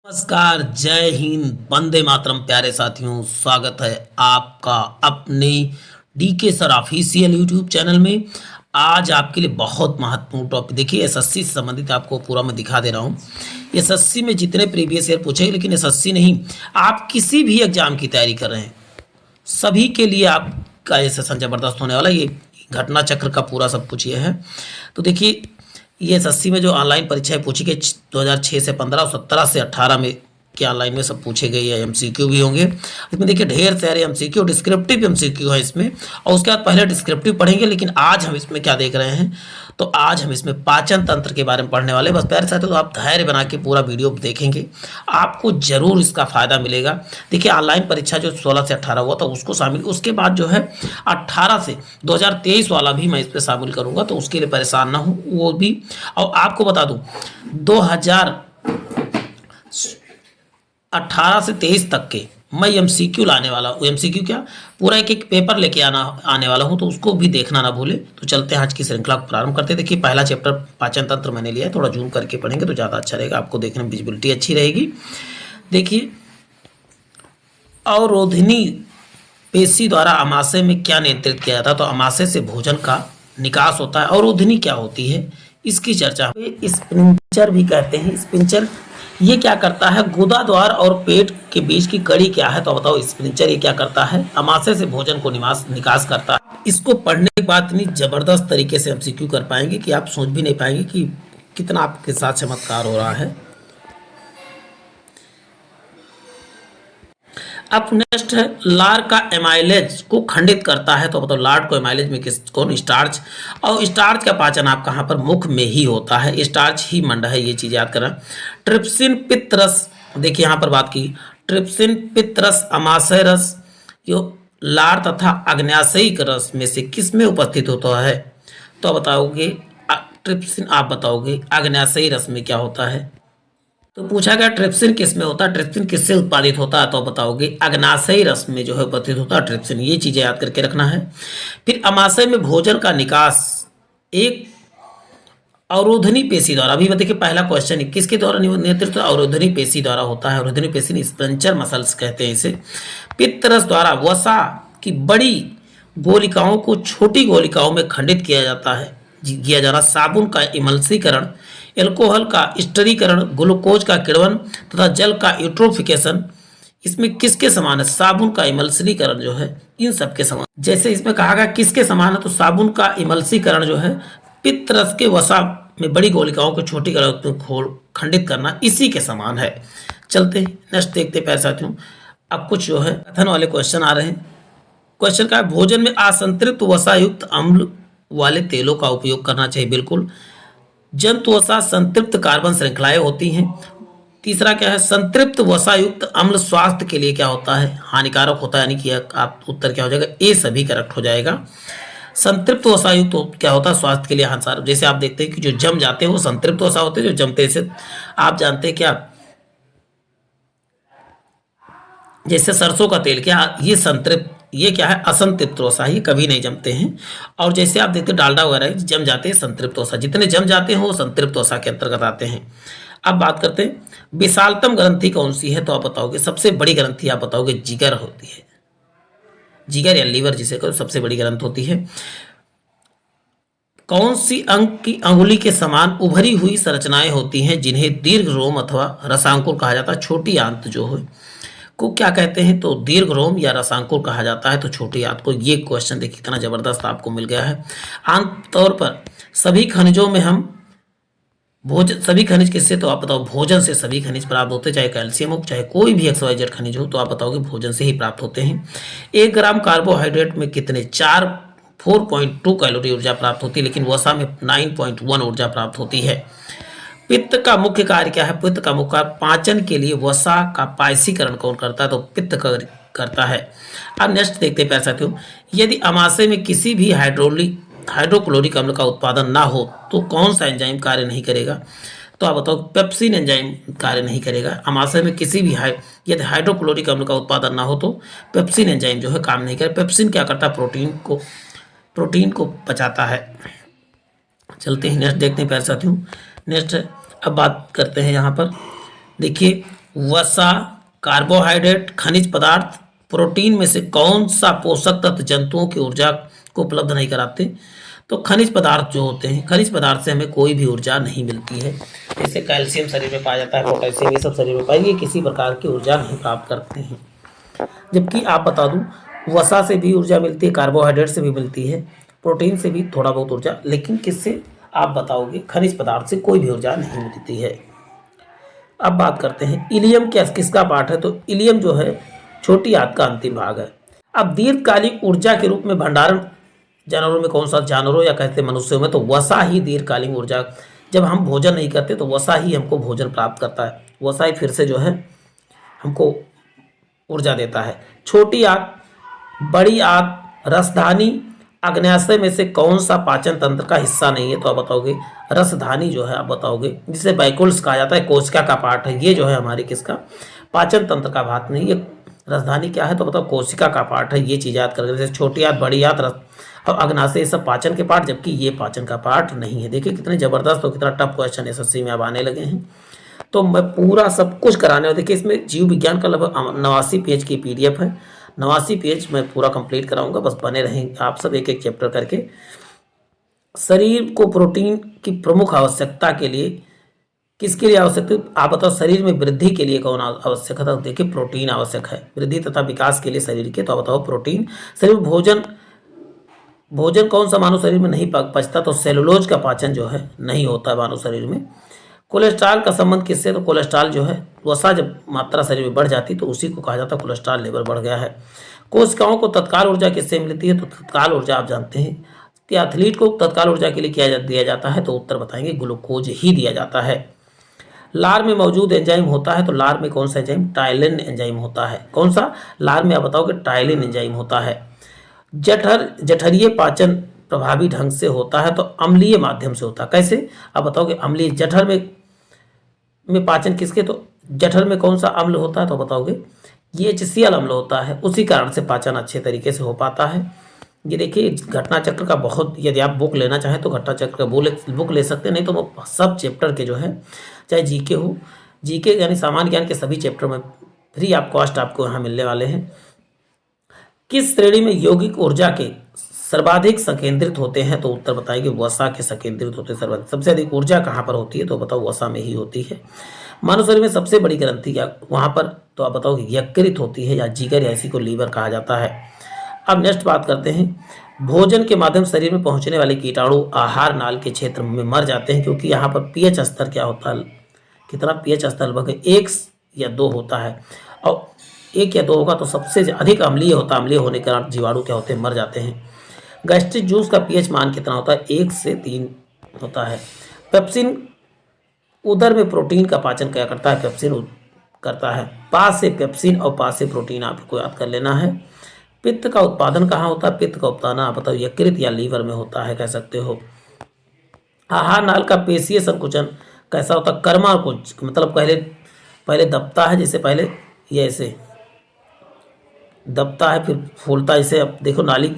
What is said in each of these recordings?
नमस्कार, जय हिंद, वंदे मातरम। प्यारे साथियों, स्वागत है आपका अपने DK sir official YouTube channel में। आज आपके लिए बहुत महत्वपूर्ण टॉपिक, देखिए एसएससी से संबंधित आपको पूरा मैं दिखा दे रहा हूँ। एसएससी में जितने प्रीवियस ईयर पूछे, लेकिन एसएससी नहीं, आप किसी भी एग्जाम की तैयारी कर रहे हैं, सभी के लिए आपका ये सेशन जबरदस्त होने वाला है। ये घटना चक्र का पूरा सब कुछ ये है। तो देखिए, ये एसएससी में जो ऑनलाइन परीक्षाएं पूछी गई 2006 से 15 और 17 से 18 में, के ऑनलाइन में सब पूछे गए हैं। एमसीक्यू भी होंगे इसमें, देखिए ढेर सारे एमसीक्यू, डिस्क्रिप्टिव एमसीक्यू है इसमें। और उसके बाद पहले डिस्क्रिप्टिव पढ़ेंगे, लेकिन आज हम इसमें क्या देख रहे हैं, तो आज हम इसमें पाचन तंत्र के बारे में पढ़ने वाले। बस प्यारे साथियों, तो आप धैर्य बना के पूरा वीडियो देखेंगे, आपको जरूर इसका फायदा मिलेगा। देखिए ऑनलाइन परीक्षा जो 16 से 18 हुआ था उसको शामिल, उसके बाद जो है 18 से 2023 वाला भी मैं इस पर शामिल करूंगा, तो उसके लिए परेशान ना हो वो भी। और आपको बता दूं 2018 से 23 तक के मैं एमसीक्यू लाने वाला हूँ। एमसीक्यू क्या, पूरा एक एक पेपर लेके आने वाला हूँ, तो उसको भी देखना ना भूले। तो चलते हैं आज की श्रृंखला को प्रारंभ करते हैं। देखिए पहला चैप्टर पाचन तंत्र मैंने लिया है, थोड़ा जूम करके पढ़ेंगे तो ज़्यादा अच्छा रहेगा, आपको देखने में विजिबिलिटी अच्छी रहेगी। देखिए, अवरोधिनी पेशी द्वारा आमाशय में क्या नियंत्रित किया जाता है, तो आमाशय से भोजन का निकास होता है। अवरोधिनी क्या होती है, इसकी चर्चा। स्पिंचर भी कहते हैं, स्पिंचर ये क्या करता है, गुदा द्वार और पेट के बीच की कड़ी क्या है, तो बताओ स्पिंचर ये क्या करता है, आमाशय से भोजन को निकास करता है। इसको पढ़ने के बाद इतनी जबरदस्त तरीके से एमसीक्यू कर पाएंगे कि आप सोच भी नहीं पाएंगे कि कितना आपके साथ चमत्कार हो रहा है। अब नेक्स्ट है, लार का एमाइलेज को खंडित करता है, तो बताओ लार को एमाइलेज में कौन, स्टार्च। और स्टार्च का पाचन आप कहाँ पर, मुख में ही होता है, स्टार्च ही मंड है, ये चीज याद करना। ट्रिप्सिन पित्त रस, देखिए यहाँ पर बात की, ट्रिप्सिन पित्त रस अमाशय रस, जो लार तथा अग्न्याशयिक रस में से किस में उपस्थित होता है, तो बताओगे ट्रिप्सिन, आप बताओगे अग्न्याशयी रस में क्या होता है। तो पूछा गया ट्रिप्सिन किस में होता है, ट्रिप्सिन किससे उत्पादित होता है, तो बताओगे अग्नाशयी रस में जो है उपस्थित होता है ट्रिप्सिन। ये चीजें याद करके रखना है। फिर अमाशय में भोजन का निकास एक अवरोधनी पेशी द्वारा, अभी देखिए पहला क्वेश्चन किसके द्वारा नियंत्रित, अवरोधनी पेशी द्वारा होता है। अवरोधनी पेशी स्पेंचर मसल्स कहते हैं इसे। पित्त रस द्वारा वसा की बड़ी गोलिकाओं को छोटी गोलिकाओं में खंडित किया जाता है, किया जाना। साबुन का इमल्सीकरण, एल्कोहल का स्टरीकरण, ग्लूकोज का किण्वन तथा जल का यूट्रोफिकेशन, इसमें किसके समान है, साबुन का इमल्सीकरण जो है इन सब के समान। जैसे इसमें कहा गया किसके समान है, तो साबुन का इमल्सीकरण जो है पित्त रस के वसा में बड़ी गोलिकाओं को छोटी गोलिकाओं में खंडित करना, इसी के समान है। चलते नेक्स्ट देखते प्यारे साथियों। अब कुछ जो है कथन वाले क्वेश्चन आ रहे हैं। क्वेश्चन का है, भोजन में असंतृप्त वसा युक्त अम्ल वाले तेलों का उपयोग करना चाहिए, बिल्कुल। जंतु वसा संतृप्त कार्बन श्रृंखलाएं होती हैं। तीसरा क्या है, संतृप्त वसा युक्त अम्ल स्वास्थ्य के लिए क्या होता है, हानिकारक होता है, यानी कि आप उत्तर क्या हो जाएगा, ए सभी करेक्ट हो जाएगा। संतृप्त वसा युक्त तो क्या होता है, स्वास्थ्य के लिए हानिकारक। जैसे आप देखते हैं कि जो जम जाते हैं वो संतृप्त वसा होते हैं, जो जमते से आप जानते हैं क्या, जैसे सरसों का तेल, क्या ये संतृप्त, ये क्या है असंतृप्त वसा, ये कभी नहीं जमते हैं। और जैसे आप देखते हैं डालडा वगैरह जम जाते हैं संतृप्त वसा, जितने जम जाते हैं वो संतृप्त वसा के अंतर्गत आते हैं। अब बात करते हैं विशालतम ग्रंथि कौन सी है, तो आप बताओगे सबसे बड़ी ग्रंथि आप बताओगे जिगर होती है, जिगर या लीवर जिसे कहो, सबसे बड़ी ग्रंथ होती है। कौन सी अंग की अंगुली के समान उभरी हुई संरचनाएं होती हैं जिन्हें दीर्घ रोम अथवा रसांकुर कहा जाता है, छोटी आंत जो है को क्या कहते हैं, तो दीर्घ रोम या रसांकुर कहा जाता है, तो छोटी आंत को। ये क्वेश्चन देखिए कितना जबरदस्त आपको मिल गया है। आमतौर पर सभी खनिजों में हम भोजन, सभी खनिज किससे, तो आप बताओ भोजन से सभी खनिज प्राप्त होते हैं, चाहे कैल्शियम हो चाहे कोई भी XYZ खनिज हो, तो आप बताओगे भोजन से ही प्राप्त होते हैं। 1 ग्राम कार्बोहाइड्रेट में कितने 4.2 कैलोरी ऊर्जा प्राप्त होती है, लेकिन वसा में 9.1 ऊर्जा प्राप्त होती है। पित्त का मुख्य कार्य क्या है, पित्त का मुख्य कार्य पाचन के लिए वसा का पायसीकरण कौन करता है, तो पित्त करता है। अब नेक्स्ट देखते हैं प्यारे साथियों, यदि अमाशय में किसी भी हाइड्रोक्लोरिक अम्ल का उत्पादन ना हो तो कौन सा एंजाइम कार्य नहीं करेगा, तो आप बताओ पेप्सिन एंजाइम कार्य नहीं करेगा। अमाशय में किसी भी यदि हाइड्रोक्लोरिक अम्ल का उत्पादन ना हो तो पेप्सिन एंजाइम जो है काम नहीं करेगा। पेप्सिन क्या करता है, प्रोटीन को पचाता है। चलते हैं नेक्स्ट देखते हैं प्यारे साथियों। नेक्स्ट अब बात करते हैं यहाँ पर, देखिए वसा, कार्बोहाइड्रेट, खनिज पदार्थ, प्रोटीन में से कौन सा पोषक तत्व जंतुओं की ऊर्जा को उपलब्ध नहीं कराते? तो खनिज पदार्थ जो होते हैं, खनिज पदार्थ से हमें कोई भी ऊर्जा नहीं मिलती है। जैसे कैल्शियम शरीर में पाया जाता है, पोटेशियम, ये सब शरीर में पाएंगे, किसी प्रकार की ऊर्जा नहीं प्राप्त करते हैं। जबकि आप बता दूं, वसा से भी ऊर्जा मिलती है, कार्बोहाइड्रेट से भी मिलती है, प्रोटीन से भी थोड़ा बहुत ऊर्जा, लेकिन किससे आप बताओगे? खनिज पदार्थ से कोई भी ऊर्जा नहीं मिलती है। अब बात करते हैं इलियम क्या किसका पार्ट है? तो इलियम जो है छोटी आंत का अंतिम भाग है। अब दीर्घकालिक ऊर्जा के रूप में भंडारण जानवरों में कौन सा? जानवरों या कहते हैं मनुष्यों में तो वसा ही दीर्घकालीन ऊर्जा। जब हम भोजन नहीं करते तो वसा ही हमको भोजन प्राप्त करता है, वसा ही फिर से जो है हमको ऊर्जा देता है। छोटी आंत, बड़ी आंत, रसधानी, अग्न्याशय में से कौन सा पाचन तंत्र का हिस्सा नहीं है? तो आप बताओगे रसधानी जो है, आप बताओगे, जिसे बैकुल्स कहा जाता है, कोशिका का पार्ट है, ये जो है हमारी किसका? पाचन तंत्र का भाग नहीं। ये रसधानी क्या है? तो बताओ कोशिका का पार्ट है। ये चीज याद करके, जैसे छोटी आंत, बड़ी आंत, रस और अग्नाशय, ये सब पाचन के पार्ट, जबकि ये पाचन का पार्ट नहीं है। देखिए कितने जबरदस्त और कितना टफ क्वेश्चन एसएससी में अब आने लगे हैं। तो मैं पूरा सब कुछ कराने वाला, देखिए इसमें जीव विज्ञान का लगभग 89 पेज की पीडीएफ है, 89 पेज मैं पूरा कंप्लीट कराऊंगा, बस बने रहेंगे आप सब एक एक चैप्टर करके। शरीर को प्रोटीन की प्रमुख आवश्यकता के लिए किसके लिए आवश्यक है? आप बताओ शरीर में वृद्धि के लिए कौन आवश्यक है? तो देखिए प्रोटीन आवश्यक है वृद्धि तथा विकास के लिए शरीर के। तो आप बताओ प्रोटीन। शरीर में भोजन कौन सा मानव शरीर में नहीं पचता? तो सेलुलोज का पाचन जो है नहीं होता मानव शरीर में। कोलेस्ट्रॉल का संबंध किससे? तो कोलेस्ट्रॉल जो है वसा जब मात्रा शरीर में बढ़ जाती तो उसी को कहा जाता है कोलेस्ट्रॉल लेवल बढ़ गया है। कोशिकाओं को तत्काल ऊर्जा किससे मिलती है? तो तत्काल ऊर्जा आप जानते हैं कि एथलीट को तत्काल ऊर्जा के लिए क्या दिया जाता है? तो उत्तर बताएंगे ग्लूकोज ही दिया जाता है। लार में मौजूद एंजाइम होता है, तो लार में कौन सा एंजाइम? टाइलिन एंजाइम होता है। कौन सा? लार में आप बताओगे टाइलिन एंजाइम होता है। जठरीय पाचन प्रभावी ढंग से होता है, तो अम्लीय माध्यम से होता है। कैसे? आप बताओगे अम्लीय। जठर में पाचन किसके? तो जठर में कौन सा अम्ल होता है? तो बताओगे ये HCl अम्ल होता है, उसी कारण से पाचन अच्छे तरीके से हो पाता है। ये देखिए घटना चक्र का बहुत, यदि आप बुक लेना चाहें तो घटना चक्र का बुक ले सकते हैं, नहीं तो वो सब चैप्टर के जो है, चाहे जीके हो, जीके यानी सामान्य ज्ञान के सभी चैप्टर में फ्री ऑफ कॉस्ट आपको यहाँ मिलने वाले हैं। किस श्रेणी में यौगिक ऊर्जा के सर्वाधिक संकेंद्रित होते हैं? तो उत्तर बताएंगे वसा के संकेंद्रित होते हैं सर्वाधिक। सबसे अधिक ऊर्जा कहाँ पर होती है? तो बताओ वसा में ही होती है। मानव शरीर में सबसे बड़ी ग्रंथि क्या वहाँ पर? तो आप बताओ यकृत होती है, या जिगर, या इसी को लीवर कहा जाता है। अब नेक्स्ट बात करते हैं, भोजन के माध्यम शरीर में पहुंचने वाले कीटाणु आहार नाल के क्षेत्र में मर जाते हैं, क्योंकि यहाँ पर पीएच स्तर क्या होता है? कितना पीएच स्तर? लगभग 1 या 2 होता है, और 1 या 2 होगा तो सबसे अधिक अम्लीय होता है। अम्लीय होने के कारण जीवाणु क्या होते हैं? मर जाते हैं। गैस्ट्रिक जूस का पीएच मान कितना होता है? 1 से 3 होता है। पेप्सिन उदर में प्रोटीन का पाचन क्या करता है? पेप्सिन करता है। पास से पेप्सिन और पास से प्रोटीन आपको याद कर लेना है। पित्त का उत्पादन कहाँ होता है? पित्त का उत्पादन आप बताओ यकृत या लीवर में होता है, कह सकते हो। आहार नाल का पेशीय संकुचन कैसा होता है? कर्मा कुछ, मतलब पहले दबता है, जैसे पहले ये ऐसे दबता है, फिर फूलता है। जैसे अब देखो नाली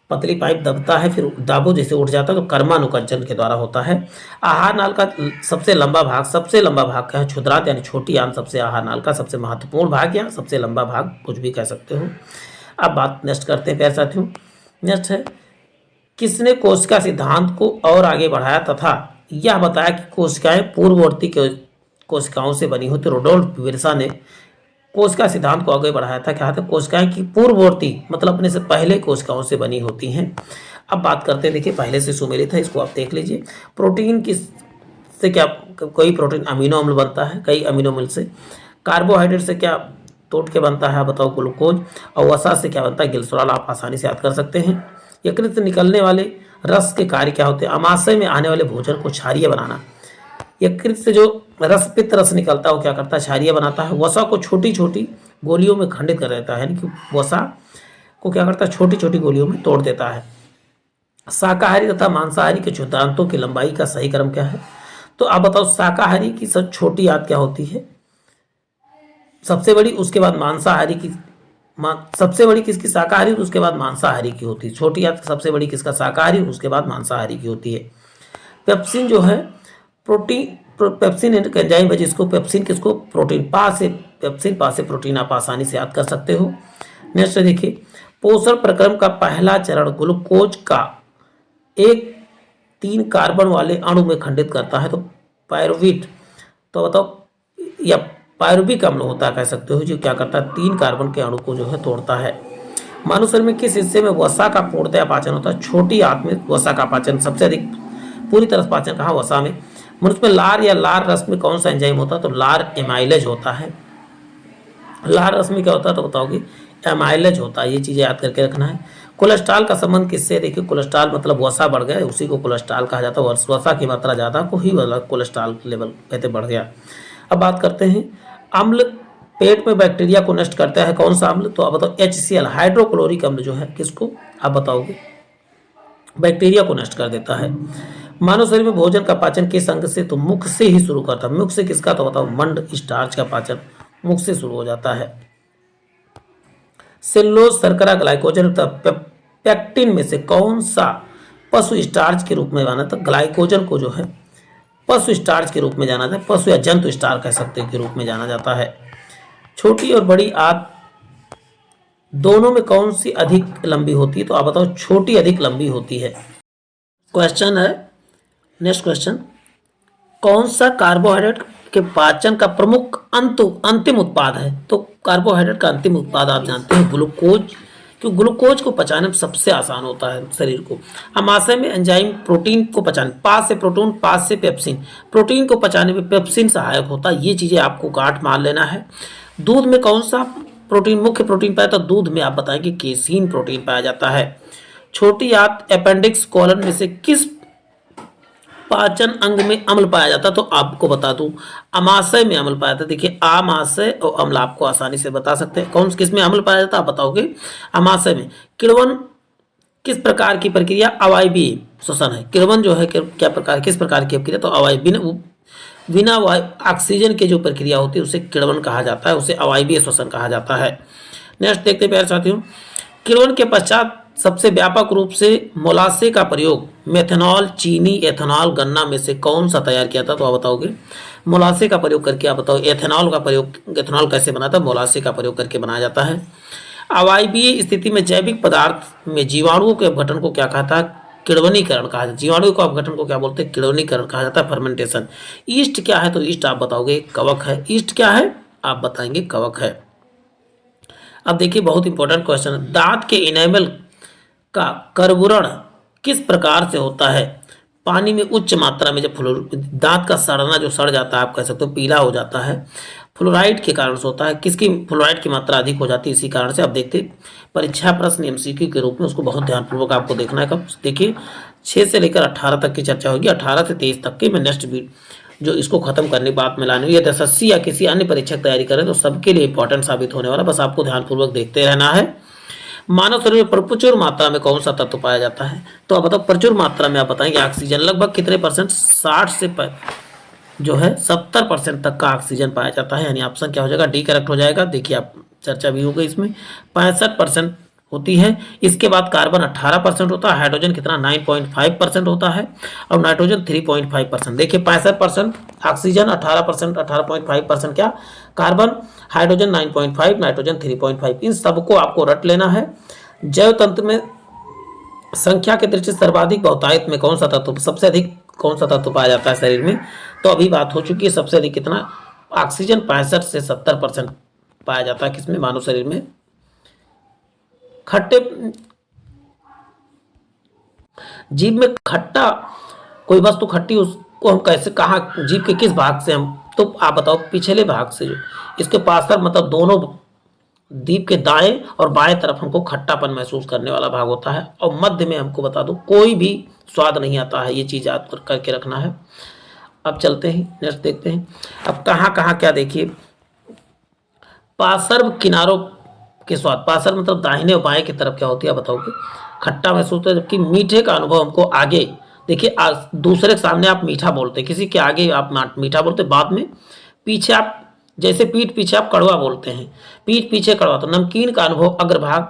पतली पाइप दबता है, फिर दाबो जैसे उठ जाता है, तो कर्मानुकंचन के द्वारा होता है। आहार नाल का सबसे लंबा भाग क्या है? क्षुद्रांत यानी छोटी आंत सबसे आहार नाल का सबसे महत्वपूर्ण भाग या सबसे लंबा भाग, कुछ भी कह सकते हो। अब बात नेक्स्ट करते हैं प्यारे साथियों। नेक्स्ट है, किसने कोशिका सिद्धांत को और आगे बढ़ाया तथा यह बताया कि कोशिकाएं पूर्ववर्ती कोशिकाओं से बनी होती? रोडोल्फ विर्सा ने कोशिका सिद्धांत को आगे बढ़ाया था। क्या था? कोशिकाएं की पूर्ववर्ती मतलब अपने से पहले कोशिकाओं से बनी होती हैं। अब बात करते हैं, देखिए पहले से सुमेलित है, इसको आप देख लीजिए। प्रोटीन किस से क्या? कोई प्रोटीन अमीनो अम्ल बनता है, कई अमीनो अम्ल से। कार्बोहाइड्रेट से क्या तोड़ के बनता है? बताओ ग्लूकोज। और वसा से क्या बनता है? ग्लिसरॉल। आप आसानी से याद कर सकते हैं। यकृत से निकलने वाले रस के कार्य क्या होते हैं? आमाशय में आने वाले भोजन को क्षारीय बनाना। यकृत से जो पित्त रस निकलता है वो क्या करता है? क्षारीय बनाता है। वसा को छोटी छोटी गोलियों में खंडित कर देता है, यानी कि वसा को क्या करता है? छोटी छोटी गोलियों में तोड़ देता है। शाकाहारी तथा मांसाहारी के क्षुद्रांतों की लंबाई का सही क्रम क्या है? तो आप बताओ शाकाहारी की सब छोटी आंत क्या होती है? सबसे बड़ी, उसके बाद मांसाहारी की सबसे बड़ी किसकी? शाकाहारी, उसके बाद मांसाहारी की होती है। छोटी आंत सबसे बड़ी किसका? शाकाहारी, उसके बाद मांसाहारी की होती है। पेप्सिन जो है पेप्सिन एक एंजाइम है जिसको पेप्सिन किसको प्रोटीन पा से पेप्सिन पा से प्रोटीन आप आसानी से याद कर सकते हो। नेक्स्ट देखिए, पोषण प्रक्रम का पहला चरण ग्लूकोज का एक 3 कार्बन वाले अणु में खंडित करता है, तो पायरुवेट, तो बताओ, या पायरुविक अम्ल होता है कह सकते हो, जो क्या करता है 3 कार्बन के अणु को जो है तोड़ता है। मानव शरीर में किस हिस्से में वसा का पूर्णतया पाचन होता है? छोटी आंत में वसा का पाचन सबसे अधिक पूरी तरह से पाचन कहाँ? वसा में। मनुष्य में लार या लार रस में कौन सा एंजाइम होता है? तो लार एमाइलेज होता है। लार रस में क्या होता है तो बताओगे? एमाइलेज होता है। ये चीज़ें याद करके रखना है। कोलेस्ट्रॉल का संबंध किससे? देखिए, कोलेस्ट्रॉल मतलब वसा बढ़ गया, उसी को कोलेस्ट्रॉल कहा जाता है। वसा की मात्रा ज़्यादा को ही कोलेस्ट्रॉल लेवल कहते बढ़ गया। अब बात करते हैं, अम्ल पेट में बैक्टीरिया को नष्ट करता है, कौन सा अम्ल? तो आप बताओ HCl हाइड्रोक्लोरिक अम्ल जो है किसको आप बताओगे? बैक्टीरिया को नष्ट कर देता है। मानव शरीर में भोजन का पाचन किस अंग से? तो मुख से ही शुरू करता है। मुख से किसका? तो बताओ मंड स्टार्च का पाचन मुख से शुरू हो जाता है। सेलुलोज, शर्करा, ग्लाइकोजन तथा पेक्टिन में से कौन सा पशु स्टार्च के रूप में जाना? तो ग्लाइकोजन को जो है पशु स्टार्च के रूप में जाना जाता है, पशु या जंतु स्टार्च कह सकते हैं के रूप में जाना जाता है। छोटी और बड़ी आंत दोनों में कौन सी अधिक लंबी होती है? तो आप बताओ छोटी अधिक लंबी होती है। क्वेश्चन है, नेक्स्ट क्वेश्चन, कौन सा कार्बोहाइड्रेट के पाचन का प्रमुख अंतिम उत्पाद है? तो कार्बोहाइड्रेट का अंतिम उत्पाद आप जानते हैं ग्लूकोज, क्योंकि ग्लूकोज को पचाने में सबसे आसान होता है शरीर को। अमाशय में एंजाइम प्रोटीन को पचाने, पास से प्रोटीन, पास से पेप्सिन, प्रोटीन को पचाने में पेप्सिन सहायक होता है। ये चीज़ें आपको गांठ मान लेना है। दूध में कौन सा प्रोटीन मुख्य प्रोटीन पाया? तो दूध में आप बताएंगे केसीन प्रोटीन पाया जाता है। छोटी आंत अपेंडिक्स कोलन में से किस पाचन अंग में अम्ल पाया जाता है? तो आपको बता दूं अमाशय में अम्ल पाया जाता है। देखिए, आमाशय और अम्ल आपको आसानी से बता सकते हैं। कौन किस में अम्ल पाया जाता है आप बताओगे? अमाशय में। किण्वन किस प्रकार की प्रक्रिया? अवायवीय श्वसन है। किण्वन जो है क्या प्रकार, किस प्रकार की प्रक्रिया? तो अवायवीय, बिना ऑक्सीजन की जो प्रक्रिया होती है उसे किण्वन कहा जाता है, उसे अवायवीय श्वसन कहा जाता है। नेक्स्ट देखते हैं प्यारे साथियों, किण्वन के पश्चात सबसे व्यापक रूप से मोलासे का प्रयोग मेथनॉल, चीनी, एथेनॉल, गन्ना में से कौन सा तैयार किया था? तो आप बताओगे मोलासे का प्रयोग करके। आप बताओ एथेनॉल का प्रयोग, एथेनॉल कैसे बना था? मोलासे का प्रयोग करके बनाया जाता है। अवायवीय स्थिति में जैविक पदार्थ में जीवाणुओं के अपघटन को क्या कहता है? किण्वनीकरण कहा जाता है। जीवाणु को अपघटन को क्या बोलते हैं? किण्वनीकरण कहा जाता है, फर्मेंटेशन। ईस्ट क्या है? तो ईस्ट आप बताओगे कवक है। ईस्ट क्या है? आप बताएंगे कवक है। अब देखिए, बहुत इंपॉर्टेंट क्वेश्चन है, दांत के इनेमल का कर्बुरण किस प्रकार से होता है? पानी में उच्च मात्रा में जब दांत का सड़ना जो सड़ जाता है, आप कह सकते हो पीला हो जाता है, फ्लोराइड के कारण से होता है। किसकी फ्लोराइड की मात्रा अधिक हो जाती है? इसी कारण से। अब देखते परीक्षा प्रश्न MCQ के रूप में, उसको बहुत ध्यानपूर्वक आपको देखना है। कब देखिए 6 से लेकर 18 तक की चर्चा होगी, 18 से 23 तक की। मैं नेक्स्ट जो इसको खत्म करने की बात में लानी हुई, यदि SSC या किसी अन्य परीक्षा की तैयारी करें तो सबके लिए इंपॉर्टेंट साबित होने वाला, बस आपको ध्यानपूर्वक देखते रहना है। मानव शरीर में प्रचुर मात्रा में कौन सा तत्व पाया जाता है? तो आप बताओ प्रचुर मात्रा में आप बताएंगे ऑक्सीजन। लगभग कितने परसेंट? 60 से जो है 70% तक का ऑक्सीजन पाया जाता है, यानी ऑप्शन क्या हो जाएगा? डी करेक्ट हो जाएगा। देखिए, आप चर्चा भी हो गई इसमें 65% होती है। इसके बाद कार्बन 18% होता है, हाइड्रोजन कितना 9.5% होता है, और नाइट्रोजन 3.5%। देखिए 65% ऑक्सीजन, 18%, 18.5% क्या कार्बन, हाइड्रोजन 9.5, नाइट्रोजन 3.5। इन सबको आपको रट लेना है। जैव तंत्र में संख्या के दृष्टि सर्वाधिक बहुतायत में कौन सा तत्व, सबसे अधिक कौन सा तत्व पाया जाता है शरीर में? तो अभी बात हो चुकी है, सबसे अधिक कितना? ऑक्सीजन 65 से 70% पाया जाता है किसमें? मानव शरीर में। खट्टे जीभ में खट्टा कोई वस्तु खट्टी, उसको हम कैसे, कहाँ, जीभ के किस भाग से हम? तो आप बताओ पिछले भाग से। जो इसके पार्श्व मतलब दोनों जीभ के दाएं और बाएं तरफ हमको खट्टापन महसूस करने वाला भाग होता है, और मध्य में हमको बता दो कोई भी स्वाद नहीं आता है। ये चीज़ याद करके रखना है। अब चलते हैं नेक्स्ट देखते हैं। अब कहाँ कहाँ क्या देखिए, पार्श्व किनारों के स्वाद, पार्श्व मतलब दाहिने और बाएं की तरफ क्या होती है बताओगे? खट्टा महसूस होता है, जबकि मीठे का अनुभव हमको आगे। देखिए दूसरे के सामने आप मीठा बोलते, किसी के आगे आप मीठा बोलते, बाद में पीछे आप, जैसे पीठ पीछे आप कड़वा बोलते हैं, पीठ पीछे कड़वा। तो नमकीन का अनुभव अग्रभाग,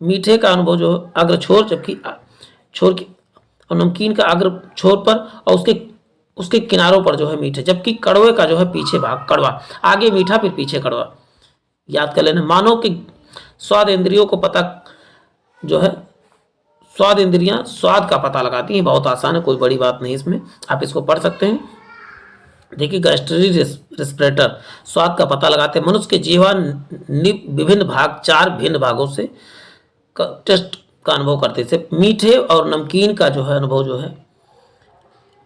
मीठे का अनुभव जो अग्र छोर, जबकि छोर की, और नमकीन का अग्र छोर पर, और उसके उसके किनारों पर जो है मीठे, जबकि कड़वे का जो है पीछे भाग कड़वा, आगे मीठा फिर पीछे कड़वा। याद कर लेना। मानो कि स्वाद इंद्रियों को पता जो है, स्वाद इंद्रियां स्वाद का पता लगाती हैं। बहुत आसान है, कोई बड़ी बात नहीं इसमें, आप इसको पढ़ सकते हैं। देखिए गैस्ट्री रेस्पिरेटर स्वाद का पता लगाते हैं। मनुष्य के जीवा विभिन्न भाग, 4 भिन्न भागों से टेस्ट का अनुभव करते हैं। मीठे और नमकीन का जो है अनुभव जो है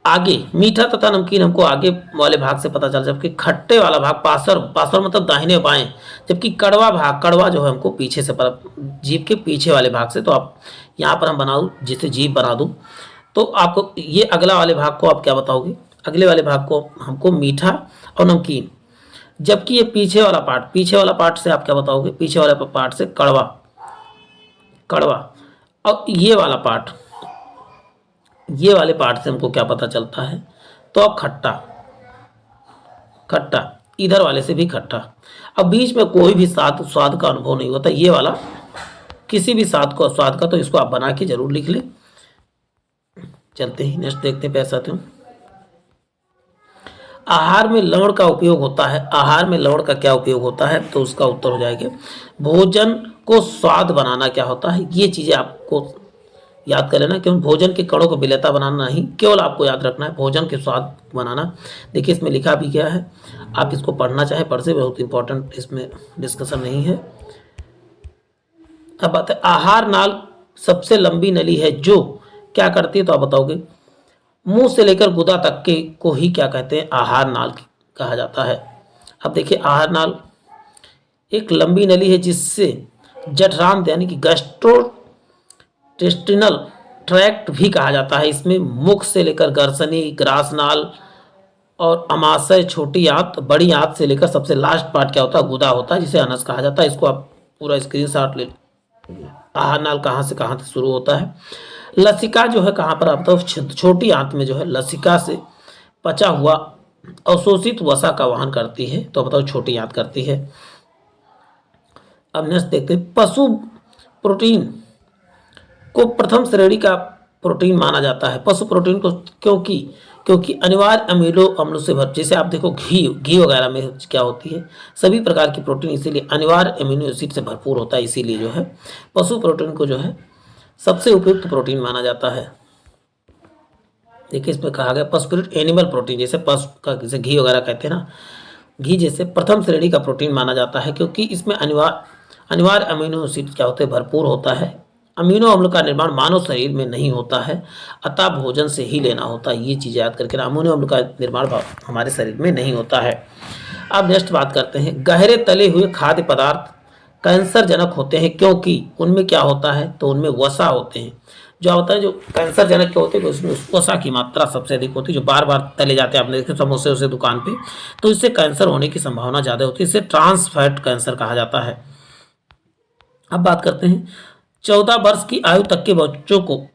आगे, मीठा तथा नमकीन हमको आगे वाले भाग से पता चल, जबकि खट्टे वाला भाग पासर, पासर मतलब दाहिने बाएं, जबकि कड़वा भाग, कड़वा जो है हमको पीछे से जीभ के पीछे वाले भाग से। तो आप यहाँ पर हम बना दूँ, जिसे जीभ बना दूँ, तो आपको ये अगला वाले भाग को आप क्या बताओगे? अगले वाले भाग को हमको मीठा और नमकीन, जबकि ये पीछे वाला पार्ट, पीछे वाला पार्ट से आप क्या बताओगे? पीछे वाले पार्ट से कड़वा, कड़वा। और ये वाला पार्ट, ये वाले पार्ट से हमको क्या पता चलता है? तो अब खट्टा, खट्टा, इधर वाले से भी खट्टा। अब बीच में कोई भी स्वाद का अनुभव नहीं होता, ये वाला किसी भी स्वाद का, तो इसको आप बना के जरूर लिख लें। चलते ही नेक्स्ट देखते हैं पैसा। तो आहार में लवण का उपयोग होता है। आहार में लवण का क्या उपयोग होता है? तो उसका उत्तर हो जाएगा भोजन को स्वाद बनाना क्या होता है। ये चीजें आपको याद कर लेना, क्योंकि भोजन के कणों को विलेता बनाना नहीं, केवल आपको याद रखना है भोजन के स्वाद बनाना। देखिए इसमें लिखा भी क्या है, आप इसको पढ़ना चाहे पढ़ से, बहुत इंपॉर्टेंट, इसमें डिस्कशन नहीं है। अब बात है आहार नाल सबसे लंबी नली है जो क्या करती है? तो आप बताओगे मुंह से लेकर गुदा तक के को ही क्या कहते हैं? आहार नाल कहा जाता है। अब देखिए आहार नाल एक लंबी नली है जिससे जठरांत यानी कि गैस्ट्रोइंटेस्टाइनल ट्रैक्ट भी कहा जाता है। इसमें मुख से लेकर ग्रसनी, ग्रासनाल और अमाशय, छोटी आंत, बड़ी आंत से लेकर सबसे लास्ट पार्ट क्या होता है? गुदा होता है, जिसे अनस कहा जाता है। इसको आप पूरा स्क्रीनशॉट ले। आहार नाल कहाँ से शुरू होता है? लसिका जो है कहाँ पर आता है? छोटी आंत में जो है लसिका से पचा हुआ अवशोषित वसा का वहन करती है। तो बताओ छोटी आंत करती है। अब नेक्स्ट देखते हैं, पशु प्रोटीन को प्रथम श्रेणी का प्रोटीन माना जाता है। पशु प्रोटीन को क्योंकि अनिवार्य अमीनो अम्लों से भर, जैसे आप देखो घी वगैरह में क्या होती है, सभी प्रकार की प्रोटीन इसीलिए अनिवार्य अमीनो एसिड से भरपूर होता है। इसीलिए जो है पशु प्रोटीन को जो है सबसे उपयुक्त प्रोटीन माना जाता है। देखिए इसमें कहा गया पशु एनिमल प्रोटीन, जैसे पशु का, जैसे घी वगैरह कहते हैं ना, घी जैसे प्रथम श्रेणी का प्रोटीन माना जाता है, क्योंकि इसमें अनिवार्य अमीनो एसिड क्या होते हैं? भरपूर होता है। अमीनो अम्ल का निर्माण मानव शरीर में नहीं होता है, अतः भोजन से ही लेना होता है। ये चीज़ याद करके ना, अमीनो अम्ल का निर्माण हमारे शरीर में नहीं होता है। अब नेक्स्ट बात करते हैं, गहरे तले हुए खाद्य पदार्थ कैंसर जनक होते हैं क्योंकि उनमें क्या होता है? तो उनमें वसा होते हैं। जो होता है जो कैंसर जनक होते हैं, उसमें वसा की मात्रा सबसे अधिक होती है। जो बार बार तले जाते हैं, आपने देखे समोसे उसे दुकान पे, तो इससे कैंसर होने की संभावना ज़्यादा होती है। इसे ट्रांस फैट कैंसर कहा जाता है। अब बात करते हैं 14 वर्ष की आयु तक के बच्चों को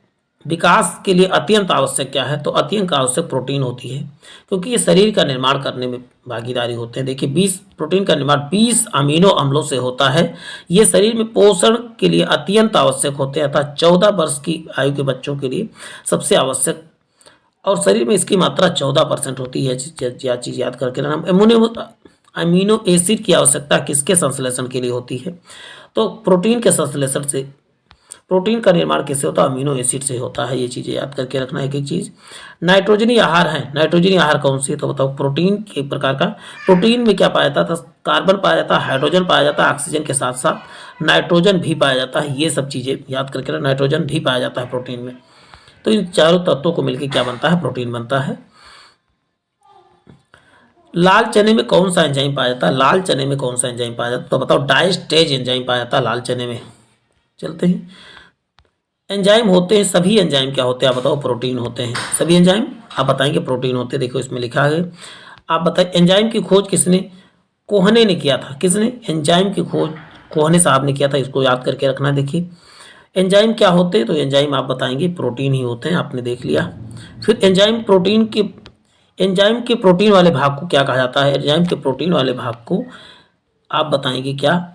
विकास के लिए अत्यंत आवश्यक क्या है? तो अत्यंत आवश्यक प्रोटीन होती है, क्योंकि ये शरीर का निर्माण करने में भागीदारी होते हैं। देखिए 20 प्रोटीन का निर्माण 20 अमीनो अम्लों से होता है। ये शरीर में पोषण के लिए अत्यंत आवश्यक होते हैं, अर्थात 14 वर्ष की आयु के बच्चों के लिए सबसे आवश्यक, और शरीर में इसकी मात्रा 14% होती है। यह चीज़ याद करके रखना। अमीनो एसिड की आवश्यकता किसके संश्लेषण के लिए होती है? तो प्रोटीन के संश्लेषण से। प्रोटीन का निर्माण किससे होता है? अमीनो एसिड से होता है। ये चीज़ें याद करके रखना। एक एक चीज़, नाइट्रोजनी आहार है। नाइट्रोजनी आहार कौन सी है? तो बताओ प्रोटीन के प्रकार का। प्रोटीन में क्या पाया जाता है? कार्बन पाया जाता है, हाइड्रोजन पाया जाता है, ऑक्सीजन के साथ साथ नाइट्रोजन भी पाया जाता है। ये सब चीज़ें याद करके रखना, नाइट्रोजन भी पाया जाता है प्रोटीन में। तो इन चारों तत्वों को मिलकर क्या बनता है? प्रोटीन बनता है। लाल चने में कौन सा एंजाइम पाया जाता है? लाल चने में कौन सा एंजाइम पाया जाता है? तो बताओ डायस्टेज एंजाइम पाया जाता है लाल चने में। चलते हैं, एंजाइम होते हैं, सभी एंजाइम क्या होते हैं? आप बताओ प्रोटीन होते हैं। सभी एंजाइम आप बताएंगे प्रोटीन होते हैं। देखो इसमें लिखा है, आप बताइए एंजाइम की खोज किसने? कोहने ने किया था। किसने? एंजाइम की खोज कोहने साहब ने किया था। इसको याद करके रखना। देखिए एंजाइम क्या होते हैं? तो एंजाइम आप बताएंगे प्रोटीन ही होते हैं, आपने देख लिया। फिर एंजाइम के प्रोटीन वाले भाग को क्या कहा जाता है? एंजाइम के प्रोटीन वाले भाग को आप बताएंगे क्या?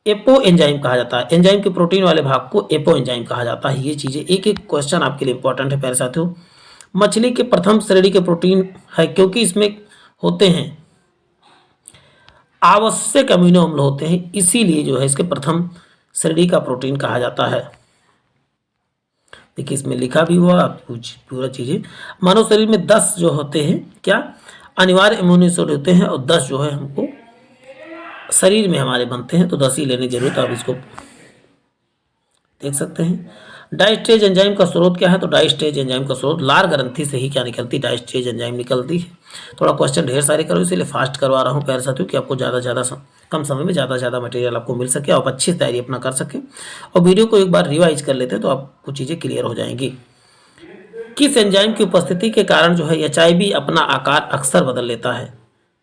एपो एंजाइम कहा जाता है। एंजाइम के प्रोटीन वाले भाग को एपो एंजाइम कहा जाता है। ये चीज़ें एक एक क्वेश्चन आपके लिए इंपॉर्टेंट है प्यारे साथियों। मछली के प्रथम श्रेणी के प्रोटीन है क्योंकि इसमें होते हैं आवश्यक अमीनो अम्ल होते हैं, इसीलिए जो है इसके प्रथम श्रेणी का प्रोटीन कहा जाता है। देखिए इसमें लिखा भी हुआ आप कुछ पूरा चीज़ें। मानव शरीर में 10 जो होते हैं क्या अनिवार्य अमीनो एसिड होते हैं और 10 जो है हमको शरीर में हमारे बनते हैं, तो 10 ही लेने की जरूरत है। आप इसको देख सकते हैं। डाइस्टेज एंजाइम का स्रोत क्या है, तो डाइस्टेज एंजाइम का स्रोत लार ग्रंथि से ही क्या निकलती, डाइस्टेज एंजाइम निकलती है। थोड़ा क्वेश्चन ढेर सारे करो, इसलिए फास्ट करवा रहा हूँ प्यारे साथियों कि आपको ज़्यादा से ज़्यादा कम समय में ज़्यादा से ज़्यादा मटेरियल आपको मिल सके, आप अच्छी तैयारी अपना कर सकें। और वीडियो को एक बार रिवाइज कर लेते हैं तो आपको चीज़ें क्लियर हो जाएंगी। किस एंजाइम की उपस्थिति के कारण जो है एचआईवी अपना आकार अक्सर बदल लेता है,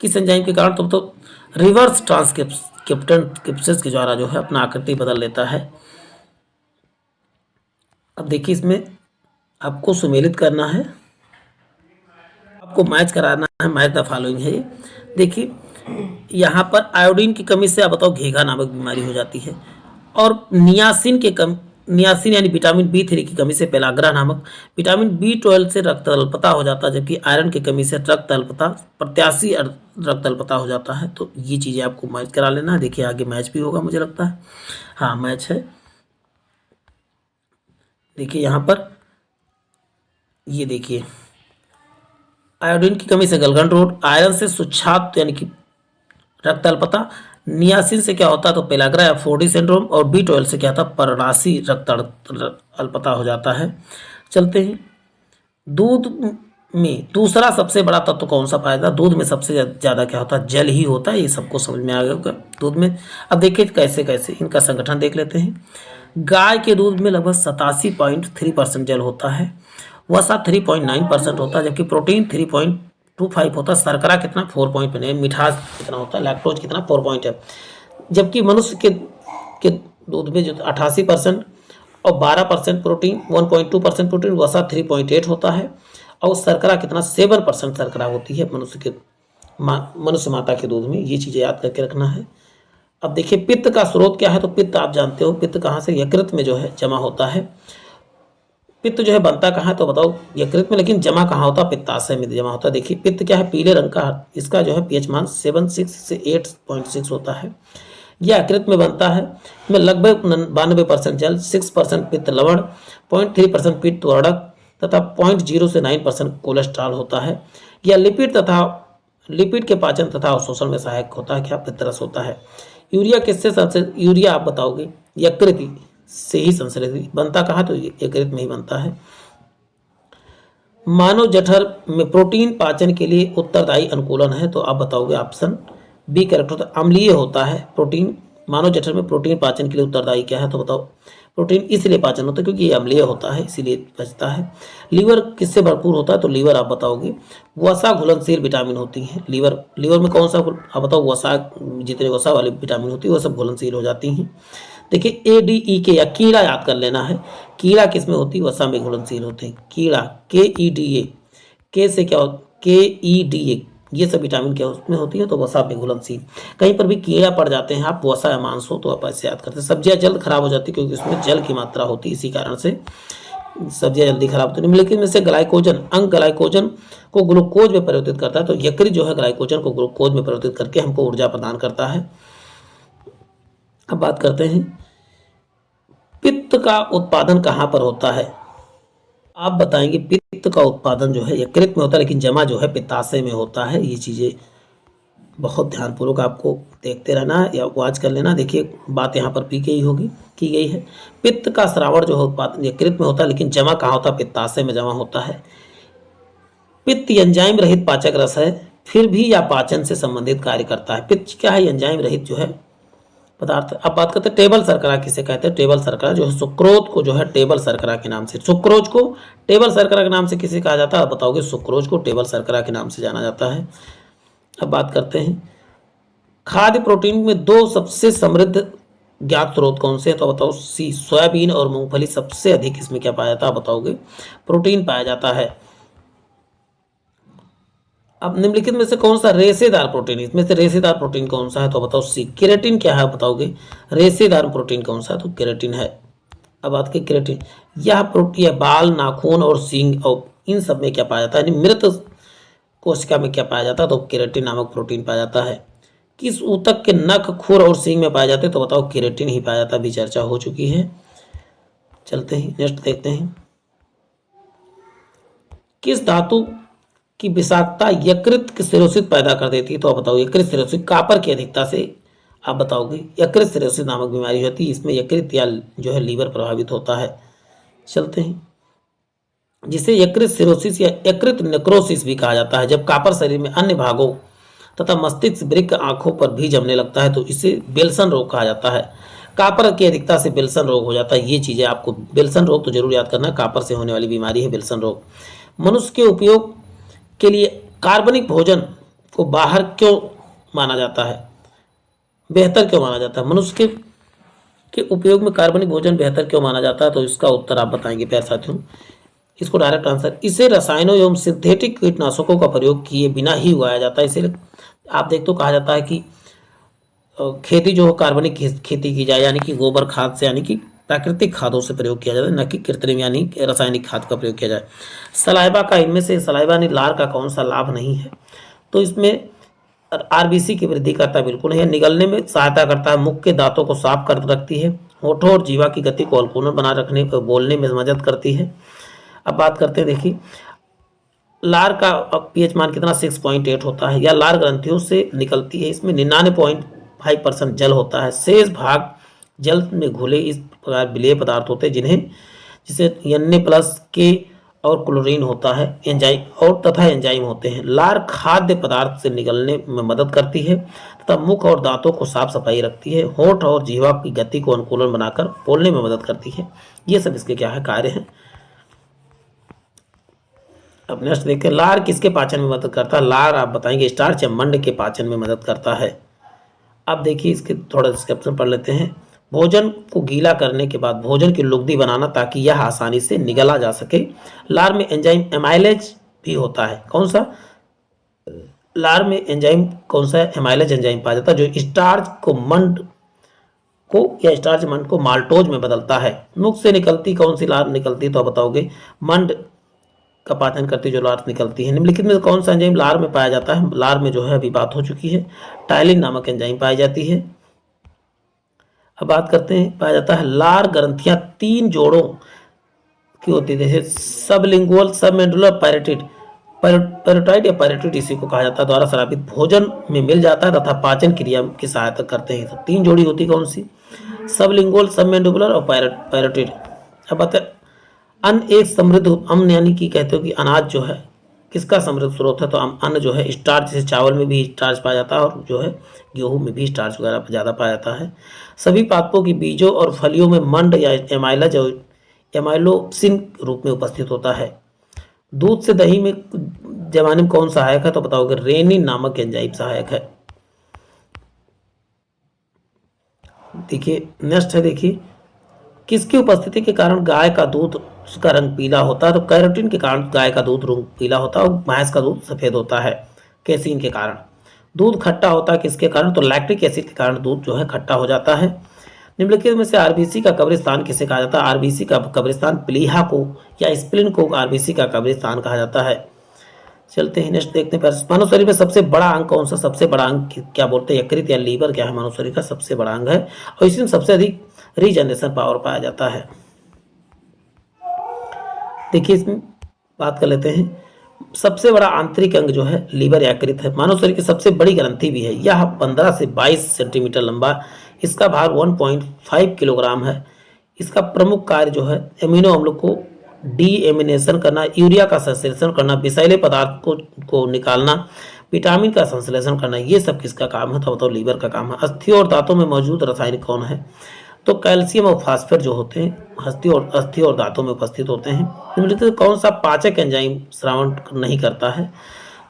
किस एंजाइम के कारण, तो रिवर्स ट्रांसक्रिप्शन के द्वारा जो है अपना आकृति बदल लेता है। अब देखिए इसमें आपको सुमेलित करना है, आपको मैच कराना है, मैच द फॉलोइंग है ये। देखिए यहाँ पर आयोडीन की कमी से आप बताओ घेघा नामक बीमारी हो जाती है, और नियासिन यानी विटामिन B3 की कमी से पेलाग्रा नामक, विटामिन B12 से रक्त अल्पता हो जाता है, जबकि आयरन की कमी से रक्त अल्पता प्रत्याशी रक्त अल्पता हो जाता है। तो ये चीज़ें आपको मैच करा लेना है। देखिए आगे मैच भी होगा मुझे लगता है, हाँ मैच है। देखिए यहाँ पर ये देखिए आयोडीन की कमी से गलगन रोग, आयरन से सुच्छात यानी कि रक्त अल्पता, नियासिन से क्या होता है तो पेलाग्रा या फोर्डी सिंड्रोम, और B12 से क्या होता है पररासी रक्त अल्पता हो जाता है। चलते हैं दूध में दूसरा सबसे बड़ा तत्व कौन सा पाया जाता है, दूध में सबसे ज़्यादा क्या होता है जल ही होता है, ये सबको समझ में आ गया होगा दूध में। अब देखिए कैसे कैसे इनका संगठन देख लेते हैं। गाय के दूध में लगभग 87.3% जल होता है, वसा 3.9% होता है, जबकि प्रोटीन 3.25 होता है, शर्करा कितना 4.9, मिठास कितना होता है लैक्टोज कितना 4 है, जबकि मनुष्य के दूध में जो 88% और 12% प्रोटीन, 1.2% प्रोटीन, वसा 3.8 होता है, और शर्करा कितना 7% शर्करा होती है मनुष्य माता के दूध में। ये चीज़ें याद करके रखना है। अब देखिए पित्त का स्रोत क्या है, तो पित्त आप जानते हो पित्त कहाँ से, यकृत में जो है जमा होता है। पित्त जो है बनता कहाँ है तो बताओ यकृत में, लेकिन जमा कहाँ होता है पित्ताशय में जमा होता है। देखिए पित्त क्या है पीले रंग का, इसका जो है पीएच मान 7.6 से 8.6 होता है। यह यकृत में बनता है, इसमें लगभग 92% जल, 6% पित्त लवण, 0.3% पित्त वर्णक तथा 0.0 से 9% कोलेस्ट्रॉल होता है। यह लिपिड के पाचन तथा अवशोषण में सहायक होता है। क्या पित्तरस होता है। यूरिया किससे संश्लेषित, यूरिया आप बताओगे यकृत से ही संश्लेषित बनता कहाँ तो यकृत में ही बनता है। मानव जठर में प्रोटीन पाचन के लिए उत्तरदायी अनुकूलन है, तो आप बताओगे ऑप्शन बी करेक्ट होता है, अम्लीय होता है प्रोटीन। मानव जठर में प्रोटीन पाचन के लिए उत्तरदायी क्या है तो बताओ प्रोटीन इसलिए पाचन होता है क्योंकि ये अम्लीय होता है इसीलिए बचता है। लीवर किससे भरपूर होता है तो लीवर आप बताओगे वसा घुलनशील विटामिन होती हैं। लीवर में कौन सा आप बताओ वसा, जितने वसा वाले विटामिन होती है वो सब घुलनशील हो जाती हैं। देखिए ADE के या कीड़ा याद कर लेना है, कीड़ा किस में होती है वसा में घुलनशील होते हैं। कीड़ा KEDA, के से क्या होता KEDA, ये सब विटामिन क्या उसमें होती है तो वसा में घुलनशील। कहीं पर भी कीड़ा पड़ जाते हैं आप वसा या मांस हो तो आप ऐसे याद करते हैं। सब्जियां जल्द खराब हो जाती है क्योंकि उसमें जल की मात्रा होती है, इसी कारण से सब्जियां जल्दी खराब होती है। लेकिन इससे ग्लाइकोजन, अंग ग्लाइकोजन को ग्लूकोज में परिवर्तित करता है, तो यकृत जो है ग्लाइकोजन को ग्लूकोज में परिवर्तित करके हमको ऊर्जा प्रदान करता है। अब बात करते हैं पित्त का उत्पादन कहाँ पर होता है। आप बताएंगे पित्त का उत्पादन जो है यकृत में होता है, लेकिन जमा जो है पित्ताशय में होता है। ये चीज़ें बहुत ध्यानपूर्वक आपको देखते रहना है या वाच कर लेना। देखिए बात यहाँ पर की गई है। पित्त का श्रावण जो है उत्पादन यकृत में होता है, लेकिन जमा कहाँ होता है पित्ताशय में जमा होता है। पित्त एंजाइम रहित पाचक रस है, फिर भी या पाचन से संबंधित कार्य करता है। पित्त क्या है एंजाइम रहित जो है पदार्थ। अब बात करते हैं टेबल शर्करा किसे कहते हैं। टेबल शर्करा जो है सुक्रोज को जो है टेबल शर्करा के नाम से, सुक्रोज को टेबल शर्करा के नाम से किसे कहा जाता है बताओगे सुक्रोज को टेबल शर्करा के नाम से जाना जाता है। अब बात करते हैं खाद्य प्रोटीन में दो सबसे समृद्ध ज्ञात स्रोत कौन से हैं तो बताओ सी सोयाबीन और मूंगफली सबसे अधिक इसमें क्या पाया जाता है बताओगे प्रोटीन पाया जाता है। अब निम्नलिखित में से कौन सा रेशेदार प्रोटीन, इसमें से रेशेदार प्रोटीन कौन सा है तो बताओ सी केराटिन क्या है बताओगे रेशेदार प्रोटीन कौन सा है तो केराटिन है। अब बात की केराटिन, यह प्रोटीन बाल नाखून और सींग और इन सब में क्या पाया जाता है, यानी मृत कोशिका में क्या पाया जाता है, तो केराटिन नामक प्रोटीन पाया जाता है। किस ऊतक के नख, खुर और सींग में पाए जाते हैं, तो बताओ केराटिन ही पाया जाता है, अभी चर्चा हो चुकी है। चलते हैं नेक्स्ट देखते हैं। किस धातु की विषाक्तता यकृत सिरोसिस पैदा कर देती है, तो आप बताओ यकृत सिरोसिस, कापर की अधिकता से आप बताओगे यकृत सिरोसिस नामक बीमारी होती है, इसमें यकृत या जो है लीवर प्रभावित होता है। चलते हैं, जिसे यकृत सिरोसिस या यकृत नेक्रोसिस भी कहा जाता है, जब कापर शरीर में अन्य भागों तथा मस्तिष्क, वृक्क, आंखों पर भी जमने लगता है तो इसे बेल्सन रोग कहा जाता है। कापर की अधिकता से बेल्सन रोग हो जाता है, ये चीज़ें आपको, बेल्सन रोग तो जरूर याद करना, कापर से होने वाली बीमारी है बेल्सन रोग। मनुष्य के उपयोग के लिए कार्बनिक भोजन को बाहर क्यों माना जाता है, बेहतर क्यों माना जाता है, मनुष्य के उपयोग में कार्बनिक भोजन बेहतर क्यों माना जाता है, तो इसका उत्तर आप बताएंगे प्यारे साथियों। इसको डायरेक्ट आंसर, इसे रसायनों एवं सिंथेटिक कीटनाशकों का प्रयोग किए बिना ही उगाया जाता है, इसीलिए आप देखते हो कहा जाता है कि खेती जो हो कार्बनिक खेती की जाए, यानी कि गोबर खाद से, यानी कि प्राकृतिक खादों से प्रयोग किया जाता है, न कि कृत्रिम यानी रासायनिक खाद का प्रयोग किया जाए। सलाइवा का, इनमें से सलाइवा ने लार का कौन सा लाभ नहीं है, तो इसमें आरबीसी की वृद्धि करता है, बिल्कुल है, निगलने में सहायता करता है, मुख के दांतों को साफ कर रखती है, होठों और जीवा की गति को अल्कोनल बना रखने पर बोलने में मदद करती है। अब बात करते हैं, देखिए लार का पीएच मान कितना 6.8 होता है, या लार ग्रंथियों से निकलती है, इसमें 99.5% जल होता है, शेष भाग जल में घुले इस प्रकार विलेय पदार्थ होते हैं, जिन्हें जिसे Na+ के और क्लोरीन होता है, एंजाइम और तथा एंजाइम होते हैं। लार खाद्य पदार्थ से निकलने में मदद करती है तथा मुख और दांतों को साफ सफाई रखती है, होठ और जीवा की गति को अनुकूलन बनाकर बोलने में मदद करती है। ये सब इसके क्या है, कार्य हैं। अब नेक्स्ट देखते हैं, लार किसके पाचन में मदद करता है, लार आप बताएंगे स्टार्च या मंड के पाचन में मदद करता है। अब देखिए इसके थोड़ा डिस्क्रिप्शन पढ़ लेते हैं। भोजन को गीला करने के बाद भोजन की लुगदी बनाना ताकि यह आसानी से निगला जा सके। लार में एंजाइम एमाइलेज भी होता है, कौन सा, लार में एंजाइम कौन सा है, एमाइलेज एंजाइम पाया जाता है, जो स्टार्च को मंड को या स्टार्च मंड को माल्टोज में बदलता है। मुख से निकलती कौन सी लार निकलती, तो आप बताओगे मंड का पाचन करती जो लार निकलती है। निम्नलिखित में कौन सा एंजाइम लार में पाया जाता है, लार में जो है अभी बात हो चुकी है, टाइलिन नामक एंजाइम पाई जाती है। अब बात करते हैं, पाया जाता है लार ग्रंथियां 3 जोड़ों की होती है, जैसे सबलिंगुअल, सबमेडुलर, पैरोटाइड या पैरोटिड इसी को कहा जाता है, द्वारा स्रावित भोजन में मिल जाता है तथा पाचन क्रिया की सहायता करते हैं। तो 3 जोड़ी होती कौन सी, सबलिंगुअल, सबमेडुलर और पैरोटिड। अब बताए अन्न एक समृद्ध अन्न, यानी कि कहते हो कि अनाज जो है किसका समृद्ध स्रोत है, तो अन्न जो है स्टार्च, जैसे चावल में भी स्टार्च पाया जाता है और जो है गेहूं में भी स्टार्च वगैरह ज़्यादा पाया जाता है। सभी पादपों की बीजों और फलियों में मंड या एमाइलज और एमाइलोसिन रूप में उपस्थित होता है। दूध से दही में जमाने में कौन सहायक है, तो बताओगे रेनिन नामक एंजाइम सहायक है। देखिए नेक्स्ट है, देखिए किसकी उपस्थिति के कारण गाय का दूध उसका रंग पीला होता है, तो कैरोटीन के कारण गाय का दूध रंग पीला होता है और भैंस का दूध सफेद होता है, कैसीन के कारण। दूध खट्टा होता है किसके कारण, तो लैक्टिक एसिड के कारण दूध जो है खट्टा हो जाता है। निम्नलिखित में से आरबीसी का कब्रिस्तान किसे कहा जाता है, आरबीसी का कब्रिस्तान प्लीहा को या स्प्लिन को आरबीसी का कब्रिस्तान कहा जाता है। चलते हैं नेक्स्ट देखते हैं, मानव शरीर में सबसे बड़ा अंग कौन सा, सबसे बड़ा अंग क्या बोलते हैं, यकृत या लीवर क्या है, मानव शरीर का सबसे बड़ा अंग है और इसमें सबसे अधिक रीजनरेशन पावर पाया जाता है। देखिए इसमें बात कर लेते हैं, सबसे बड़ा आंतरिक अंग जो है लीवर यकृत है, मानव शरीर की सबसे बड़ी ग्रंथि भी है, यह 15 से 22 सेंटीमीटर लंबा, इसका भार 1.5 किलोग्राम है। इसका प्रमुख कार्य जो है एमिनो अम्ल को डीएमिनेशन करना, यूरिया का संश्लेषण करना, विषैले पदार्थ को निकालना, विटामिन का संश्लेषण करना, ये सब किसका काम है, तो बताओ लीवर का काम है। अस्थियों और दांतों में मौजूद रासायनिक कौन है, तो कैल्शियम और फास्फेट जो होते हैं अस्थि और दांतों में उपस्थित होते हैं। निम्नलिखित कौन सा पाचक एंजाइम श्रावण नहीं करता है,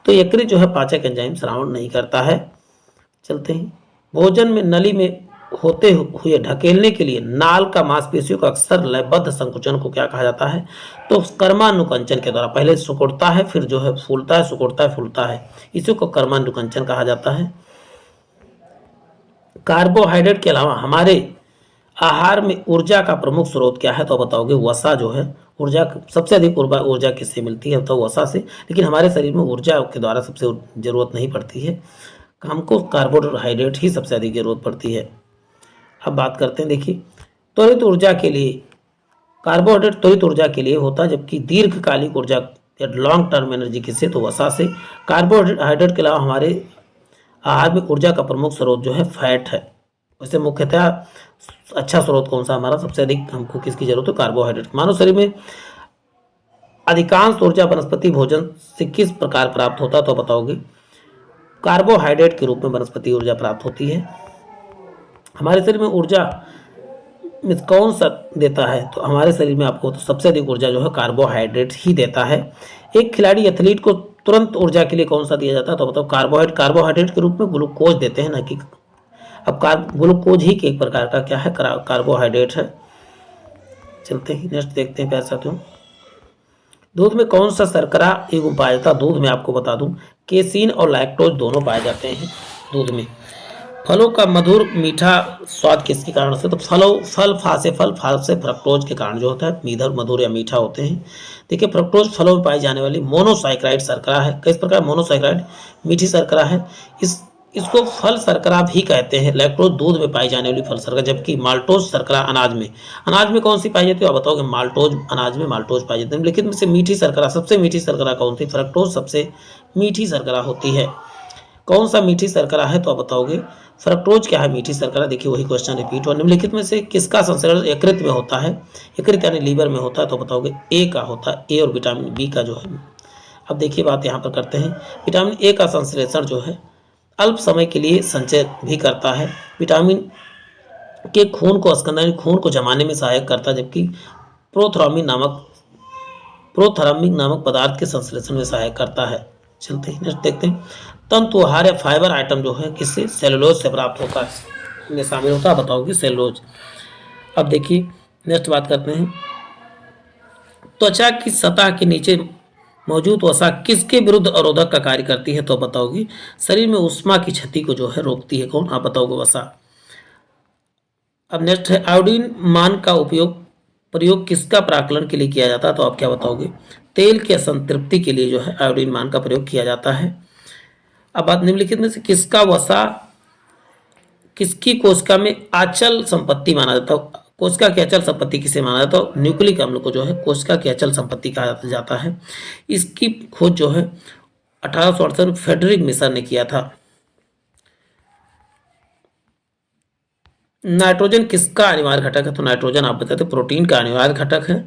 तो यकृत जो है पाचक एंजाइम श्रावण नहीं करता है। चलते हैं, भोजन में नली में होते हुए ढकेलने के लिए नाल का मांसपेशियों का अक्सर लयबद्ध संकुचन को क्या कहा जाता है, तो कर्मानुकंचन के द्वारा, पहले सिकुड़ता है फिर जो है फूलता है, सिकुड़ता है फूलता है, इसी को कर्मानुकंचन कहा जाता है। कार्बोहाइड्रेट के अलावा हमारे आहार में ऊर्जा का प्रमुख स्रोत क्या है, तो बताओगे वसा जो है ऊर्जा सबसे अधिक ऊर्जा किससे मिलती है तो वसा से, लेकिन हमारे शरीर में ऊर्जा के द्वारा सबसे ज़रूरत नहीं पड़ती है, हमको कार्बोहाइड्रेट ही सबसे अधिक ज़रूरत पड़ती है। अब बात करते हैं, देखिए त्वरित ऊर्जा के लिए कार्बोहाइड्रेट त्वरित ऊर्जा के लिए होता है, जबकि दीर्घकालिक ऊर्जा या लॉन्ग टर्म एनर्जी किससे तो वसा से। कार्बोहाइड्रेट के अलावा हमारे आहार में ऊर्जा का प्रमुख स्रोत जो है फैट है। वैसे मुख्यतः अच्छा स्रोत कौन सा हमारा सबसे अधिक हमको किसकी जरूरत है कार्बोहाइड्रेट। मानव शरीर में अधिकांश ऊर्जा वनस्पति भोजन से किस प्रकार प्राप्त होता है तो बताओगे कार्बोहाइड्रेट के रूप में वनस्पति ऊर्जा प्राप्त होती है। हमारे शरीर में ऊर्जा में कौन सा देता है तो हमारे शरीर में आपको तो सबसे अधिक ऊर्जा जो है कार्बोहाइड्रेट ही देता है। एक खिलाड़ी एथलीट को तुरंत ऊर्जा के लिए कौन सा दिया जाता है तो बताओ कार्बोहाइड्रेट के रूप में ग्लूकोज देते हैं ना कि अब ग्लूकोज ही के एक प्रकार का क्या है कार्बोहाइड्रेट है। चलते ही नेक्स्ट देखते हैं प्यारे साथियों, दूध में कौन सा शर्करा एवं पाया जाता है। दूध में आपको बता दूं केसीन और लैक्टोज दोनों पाए जाते हैं दूध में। फलों का मधुर मीठा स्वाद किसके कारण से तो फल से फ्रक्टोज के कारण जो होता है मीठा मधुर या मीठा होते हैं। देखिए फ्रक्टोज फलों में पाई जाने वाली मोनोसाइक्राइड शर्करा है। किस प्रकार मोनोसाइक्राइड मीठी शर्करा है, इसको फल शर्करा भी कहते हैं। लैक्टोज दूध में पाई जाने वाली फल शर्करा, जबकि माल्टोज शर्करा अनाज में कौन सी पाई जाती है आप बताओगे माल्टोज अनाज में माल्टोज पाई जाती है। लेकिन से मीठी शर्करा सबसे मीठी शर्करा कौन सी फ्रक्टोज सबसे मीठी शर्करा होती है। कौन सा मीठी शर्करा है तो आप बताओगे फ्रक्टोज क्या है मीठी शर्करा। देखिए वही क्वेश्चन रिपीट हुआ। निम्नलिखित में से किसका संश्लेषण यकृत में होता है, यकृत यानी लीवर में होता है तो बताओगे ए का होता है, ए और विटामिन बी का जो है। अब देखिए बात यहाँ पर करते हैं, विटामिन ए का संश्लेषण जो है अल्प समय के लिए संचय भी करता है। विटामिन के खून को जमाने में सहायक करता है, जबकि प्रोथर्मिन नामक पदार्थ के संश्लेषण में सहायक करता है। चलते हैं नेक्स्ट देखते हैं, तंतुआहार या फाइबर आइटम जो है किससे सेलुलोज से प्राप्त होता है, इनमें शामिल होता है बताओगे सेलुलोज। अब देखिए नेक्स्ट बात करते हैं, त्वचा की सतह के नीचे मौजूद वसा किसके विरुद्ध अवरोधक का कार्य करती है तो बताओगी शरीर में उष्मा की क्षति को जो है रोकती है। कौन आप बताओगे वसा। अब नेक्स्ट है आयोडीन मान का प्रयोग किसका प्राकलन के लिए किया जाता है तो आप क्या बताओगे तेल की असंतृप्ति के लिए जो है आयोडीन मान का प्रयोग किया जाता है। अब बात निम्नलिखित में से किसका वसा किसकी कोशिका में अचल संपत्ति माना जाता है। कोशिका की अचल संपत्ति किसे माना जाता है तो न्यूक्लिक अम्ल को जो है कोशिका की अचल संपत्ति कहा जाता है। इसकी खोज जो है 1868 में फ्रेडरिक मिशर ने किया था। नाइट्रोजन किसका अनिवार्य घटक है तो नाइट्रोजन आप बताते प्रोटीन का अनिवार्य घटक है।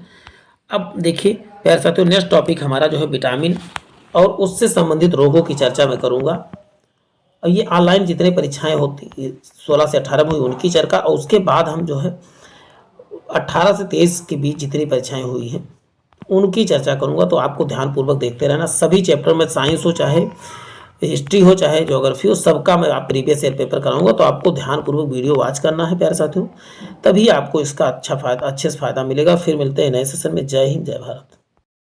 अब देखिए प्यारे साथियों नेक्स्ट टॉपिक हमारा जो है विटामिन और उससे संबंधित रोगों की चर्चा मैं करूंगा। और ये ऑनलाइन जितने परीक्षाएं होती 16 से 18 में हुई उनकी चर्चा, और उसके बाद हम जो है 18 से 23 के बीच जितनी परीक्षाएं हुई हैं उनकी चर्चा करूंगा। तो आपको ध्यानपूर्वक देखते रहना, सभी चैप्टर में साइंस हो चाहे हिस्ट्री हो चाहे ज्योग्राफी हो सबका मैं आप प्रीवियस ईयर पेपर कराऊंगा। तो आपको ध्यानपूर्वक वीडियो वॉच करना है प्यारे साथियों, तभी आपको इसका अच्छे से फायदा मिलेगा। फिर मिलते हैं नए सेशन में। जय हिंद जय भारत।